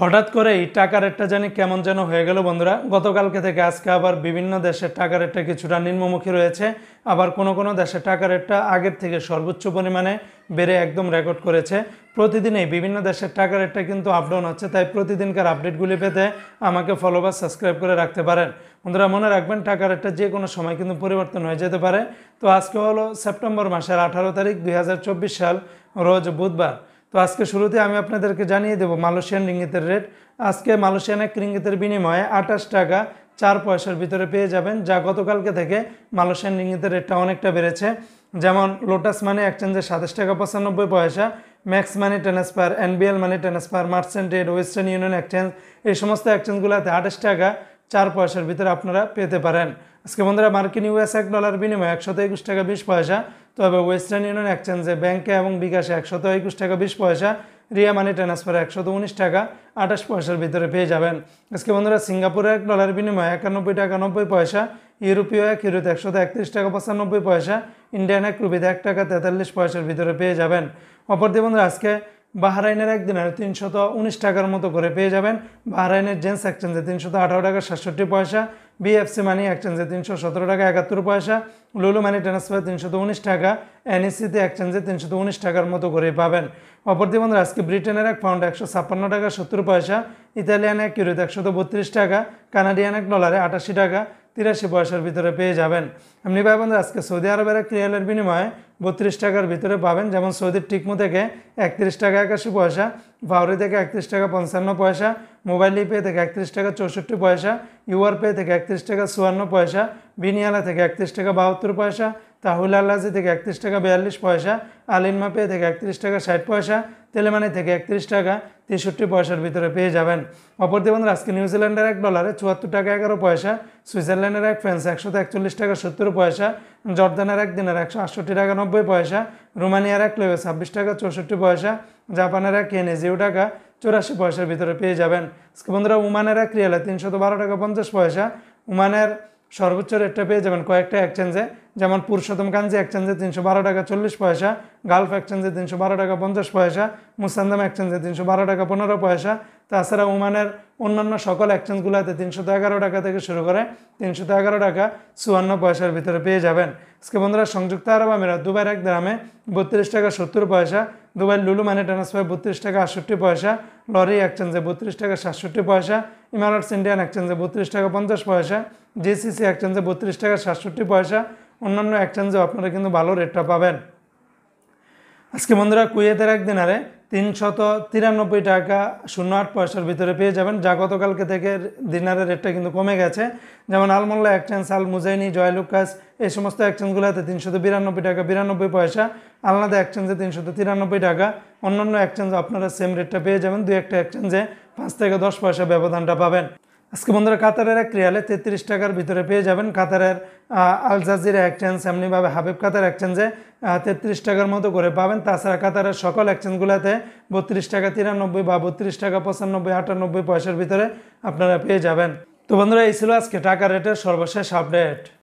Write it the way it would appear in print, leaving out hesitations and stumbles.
হঠাৎ করেই টাকা রেটটা জানি কেমন যেন হয়ে গেল বন্ধুরা। গতকালকে থেকে আজকে আবার বিভিন্ন দেশের টাকা রেটটা কিছুটা নিম্নমুখী রয়েছে, আবার কোনো কোনো দেশের টাকা রেটটা আগের থেকে সর্বোচ্চ পরিমাণে বেড়ে একদম রেকর্ড করেছে। প্রতিদিনই বিভিন্ন দেশের টাকা রেটটা কিন্তু আপডাউন হচ্ছে, তাই প্রতিদিনকার আপডেটগুলি পেতে আমাকে ফলো বা সাবস্ক্রাইব করে রাখতে পারেন। বন্ধুরা মনে রাখবেন, টাকা রেটটা যে কোনো সময় কিন্তু পরিবর্তন হয়ে যেতে পারে। তো আজকে হলো সেপ্টেম্বর মাসের 18 তারিখ 2024 সাল, রোজ বুধবার। তো আজকে শুরুতে আমি আপনাদেরকে জানিয়ে দেব মালয়েশিয়ান রিঙ্গিতের রেট। আজকে মালয়েশিয়ান এক রিঙ্গিতের বিনিময়ে 28 টাকা 4 পয়সার ভিতরে পেয়ে যাবেন, যা গতকালকে থেকে মালয়েশিয়ান রিঙ্গিতের রেটটা অনেকটা বেড়েছে। যেমন লোটাস মানি এক্সচেঞ্জে 27 টাকা 95 পয়সা, max money transfer, NBL money transfer, merchant trade, western union exchange, এই সমস্ত এক্সচেঞ্জগুলোতে 28 টাকা 4 পয়সার ভিতরে আপনারা পেতে পারেন। আজকে বন্ধুরা মার্কিন ইউএস $1 বিনিময়ে 121 টাকা 20 পয়সা, তবে ওয়েস্টার্ন ইউনিয়ন এক্সচেঞ্জে ব্যাংকে এবং বিকাশে 121 টাকা 20 পয়সা, রিয়া মানি ট্রান্সফারে 119 টাকা 28 পয়সার ভিতরে পেয়ে যাবেন। আজকে বন্ধুরা সিঙ্গাপুরের $1 বিনিময়ে 91 টাকা 90 পয়সা, ইউরোপীয় এক ইউরোতে 131 টাকা 95 পয়সা, ইন্ডিয়ান এক রুপিতে 1 টাকা 43 পয়সার ভিতরে পেয়ে যাবেন। অপরদিকে বন্ধুরা আজকে বাহরাইনের একদিনের 319 টাকার মতো করে পেয়ে যাবেন। বাহরাইনের জেন্স এক্সচেঞ্জে 318 টাকা 67 পয়সা, বিএফসি মানি এক্সচেঞ্জে 317 টাকা 71 পয়সা, লুলু মানি ট্রান্সফার 319 টাকা, এনইসিতে এক্সচেঞ্জে 319 টাকার মতো করে পাবেন। অপরদিকে বন্ধুরা আজকে ব্রিটেনের এক পাউন্ড 156 টাকা 70 পয়সা, ইতালিয়ান এক ইউরোতে 132 টাকা, কানাডিয়ান $1 88 টাকা 83 পয়সার ভিতরে পেয়ে যাবেন। এমনি ভাই বন্ধুরা আজকে সৌদি আরবের এক রিয়ালের বিনিময়ে 32 টাকার ভিতরে পাবেন, যেমন সৌদির টিকমো থেকে 31 টাকা 81 পয়সা, ভাউরি থেকে 31 টাকা 55 পয়সা, মোবাইল পে থেকে 31 টাকা 64 পয়সা, ইউআর পে থেকে 31 টাকা 54 পয়সা, বিনিয়ালা থেকে 31 টাকা 72 পয়সা, তাহুল আল্লাজি থেকে 31 টাকা 42 পয়সা, আলিনমা পে থেকে 31 টাকা 60 পয়সা, তেলেমানি থেকে 31 টাকা 63 পয়সার ভিতরে পেয়ে যাবেন। অপরদিকে বন্ধুরা আজকে নিউজিল্যান্ডের $1 74 টাকা 11 পয়সা, সুইজারল্যান্ডের এক ফ্রান্স 141 টাকা 70 পয়সা, জর্দানের এক দিনের 168 টাকা 90 পয়সা, রোমানিয়ার এক লেবে 26 টাকা 64 পয়সা, জাপানের এক ইয়েনে 0 টাকা 84 পয়সার ভিতরে পেয়ে যাবেন। আজকে বন্ধুরা ওমানের এক রিয়ালে 312 টাকা 50 পয়সা, ওমানের সর্বোচ্চ রেটটা পেয়ে যাবেন কয়েকটা এক্সচেঞ্জে, যেমন পুরুষোত্তম কাঞ্জি এক্সচেঞ্জে 312 টাকা 40 পয়সা, গালফ এক্সচেঞ্জে 312 টাকা 50 পয়সা, মুসান্দাম এক্সচেঞ্জে 312 টাকা 15 পয়সা। তাছাড়া ওমানের অন্যান্য সকল এক্সচেঞ্জগুলোতে 311 টাকা থেকে শুরু করে 311 টাকা 54 পয়সার ভিতরে পেয়ে যাবেন। আজকে বন্ধুরা সংযুক্ত আরব আমিরাত দুবাইয়ের এক দিরহামে 32 টাকা 70 পয়সা, দুবাই লুলু মানি ট্রান্সফার 32 টাকা 68 পয়সা, লরি এক্সচেঞ্জে 32 টাকা 67 পয়সা, ইমারাটস ইন্ডিয়ান এক্সচেঞ্জে 32 টাকা 50 পয়সা, জিসিসি এক্সচেঞ্জে 32 টাকা 67 পয়সা। অন্যান্য এক্সচেঞ্জেও আপনারা কিন্তু ভালো রেটটা পাবেন। আজকে বন্ধুরা কুয়েতের এক দিনারে 393 টাকা 08 পয়সার ভিতরে পেয়ে যাবেন, যা গতকালকে থেকে দিনারের রেটটা কিন্তু কমে গেছে। যেমন আলমোল্লা এক্সচেঞ্জ, আল মুজাইনি, জয়লুকাস, এই সমস্ত এক্সচেঞ্জগুলোতে 392 টাকা 92 পয়সা, আলনাদা এক্সচেঞ্জে 393 টাকা। অন্যান্য এক্সচেঞ্জে আপনারা সেম রেটটা পেয়ে যাবেন, দু একটা এক্সচেঞ্জে 5 থেকে 10 পয়সা ব্যবধানটা পাবেন। আজকে বন্ধুরা কাতারের এক রিয়ালে 33 টাকার ভিতরে পেয়ে যাবেন। কাতারের আল জাজিরা এক্সচেঞ্জ, এমনিভাবে হাবিব কাতার এক্সচেঞ্জে 33 টাকার মতো করে পাবেন। তাছাড়া কাতারের সকল এক্সচেঞ্জগুলোতে 32 টাকা 93 বা 32 টাকা 95 98 পয়সার ভিতরে আপনারা পেয়ে যাবেন। তো বন্ধুরা এই ছিল আজকে টাকা রেটের সর্বশেষ আপডেট।